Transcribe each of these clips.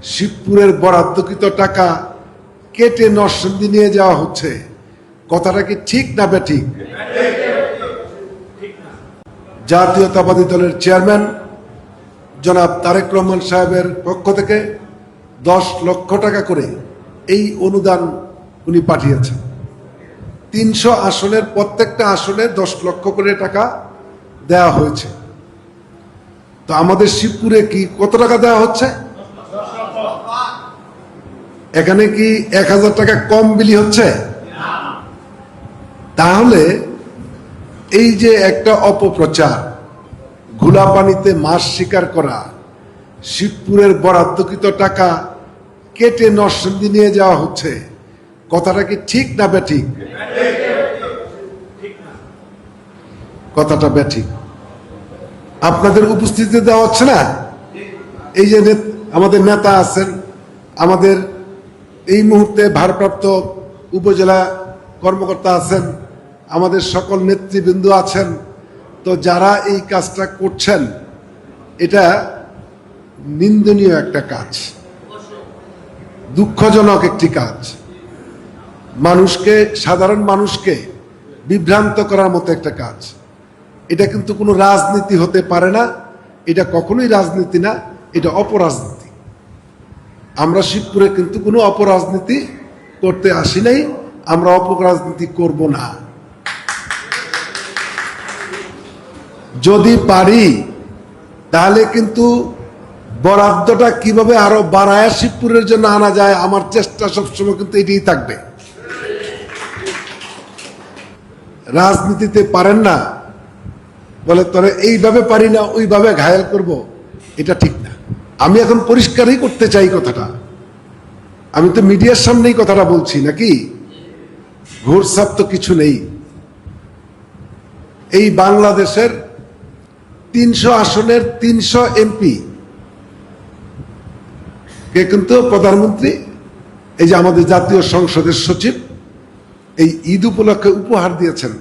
শিবপুরের বরাদ্দকৃত টাকা কেটে নরসিংদী নিয়ে যাওয়া হচ্ছে, কথাটা কি ঠিক না বেঠিক? জাতীয়তাবাদী দলের চেয়ারম্যান জনাব তারেক রহমান সাহেবের পক্ষ থেকে 10 লক্ষ টাকা করে এই অনুদান উনি পাঠিয়েছেন। 300 আসনের প্রত্যেকটা আসনে 10 লক্ষ করে টাকা দেওয়া হয়েছে। তো আমাদের শিবপুরে কি কত টাকা দেওয়া হচ্ছে? এখানে কি 1000 টাকা কম বিলি হচ্ছে? তাহলে এই যে একটা অপপ্রচার, ঘোলা পানিতে মাছ শিকার করা, শিবপুরের বরাদ্দকৃত টাকা কেটে নরসিংদী নিয়ে যাওয়া হচ্ছে, কথাটা কি ঠিক না বেঠিক? কথাটা বেঠিক। আপনাদের উপস্থিতিতে দেওয়া হচ্ছে না। এই যে আমাদের নেতা আছেন, আমাদের এই মুহূর্তে ভারপ্রাপ্ত উপজেলা কর্মকর্তা আছেন, আমাদের সকল নেতৃবৃন্দ আছেন, তো যারা এই কাজটা করছেন এটা নিন্দনীয় একটা কাজ, দুঃখজনক একটি কাজ, মানুষকে, সাধারণ মানুষকে বিভ্রান্ত করার মতো একটা কাজ। এটা কিন্তু কোনো রাজনীতি হতে পারে না, এটা কখনোই রাজনীতি না, এটা অপরাজনীতি। আমরা শিবপুরে কিন্তু কোনো অপরাজনীতি করতে আসি নাই, আমরা অপরাজনীতি করব না। যদি পারি তাহলে কিন্তু বরাদ্দটা কিভাবে আরো বাড়ায় শিবপুরের জন্য আনা যায়, আমার চেষ্টা সবসময় কিন্তু এটাই থাকবে। রাজনীতিতে পারেন না বলে তোরে এইভাবে পারি না ওইভাবে ঘায়েল করব, এটা ঠিক না। আমি এখন পরিষ্কারই করতে চাই কথাটা, আমি তো মিডিয়ার সামনেই কথাটা বলছি, নাকি ঘোরছাপ তো কিছু নেই। এই বাংলাদেশের 300 আসনের 300 এমপি কে কিন্তু প্রধানমন্ত্রী, এই যে আমাদের জাতীয় সংসদের সচিব, এই ঈদ উপলক্ষে উপহার দিয়েছেন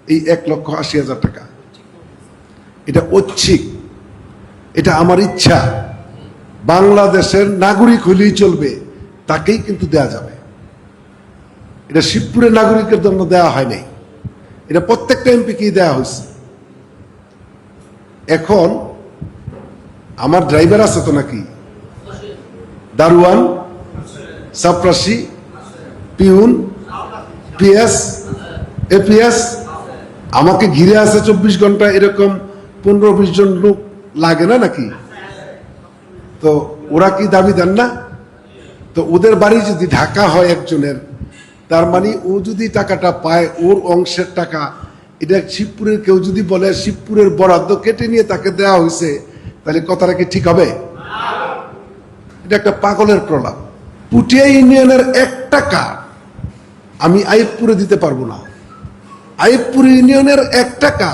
এই 1,80,000 টাকা। এটা ঐচ্ছিক, এটা আমার ইচ্ছা। বাংলাদেশের নাগরিক হলেই চলবে, তাকেই কিন্তু দেয়া যাবে। এটা শিবপুরের নাগরিকের জন্য দেওয়া হয় নাই, এটা প্রত্যেকটা এমপিকেই দেওয়া হয়েছে। এখন আমার ড্রাইভার আছে তো নাকি, দারোয়ান, সাপ্রাসি, পিউন, পিএস, এপিএস, আমাকে ঘিরে আছে 24 ঘন্টা, এরকম 15-20 জন লোক লাগে না নাকি? তো ওরা কি দাবি দেন না? তো ওদের বাড়ি যদি ঢাকা হয় একজনের, তার মানে ও যদি টাকাটা পায়, ওর অংশের টাকা, এটা শিবপুরের কেউ যদি বলে শিবপুরের বরাদ্দ কেটে নিয়ে তাকে দেওয়া হয়েছে, তাহলে কথাটা কি ঠিক হবে? এটা একটা পাগলের প্রলাপ। পুটিয়া ইউনিয়নের 1 টাকা আমি আইয়ুবপুরে দিতে পারবো না, আইয়ুবপুর ইউনিয়নের 1 টাকা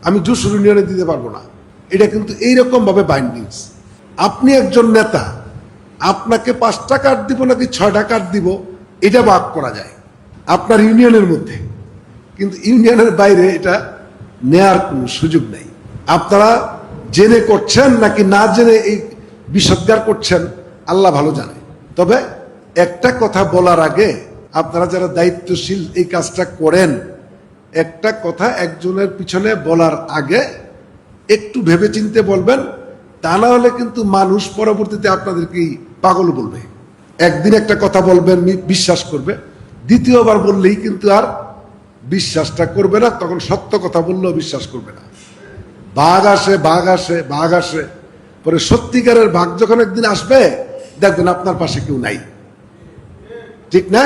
আমি যশোর ইউনিয়নে দিতে পারবো না। এটা কিন্তু এইরকম ভাবে বাইন্ডিংস। আপনি একজন নেতা, আপনাকে 5 টাকা দিব নাকি 6 টাকা দিব, এটা ভাগ করা যায় আপনার ইউনিয়নের মধ্যে, কিন্তু ইউনিয়নের বাইরে এটা নেয়ার কোনো সুযোগ নেই। আপনারা জেনে করছেন নাকি না জেনে এই বিষোদ্গার করছেন আল্লাহ ভালো জানে। তবে একটা কথা বলার আগে, আপনারা যারা দায়িত্বশীল এই কাজটা করেন, একটা কথা একজনের পিছনে বলার আগে একটু ভেবেচিন্তে বলবেন, তা না হলে কিন্তু মানুষ পরবর্তীতে আপনাদেরকে পাগল বলবে। একদিন একটা কথা বলবেন, বিশ্বাস করবে, দ্বিতীয়বার বললেই কিন্তু আর বিশ্বাসটা করবে না, তখন সত্য কথা বললেও বিশ্বাস করবে না। ভাগ আসে, ভাগ আসে, ভাগ আসে, পরে সত্যিকারের ভাগ যখন একদিন আসবে, দেখবেন আপনার পাশে কেউ নাই। ঠিক না?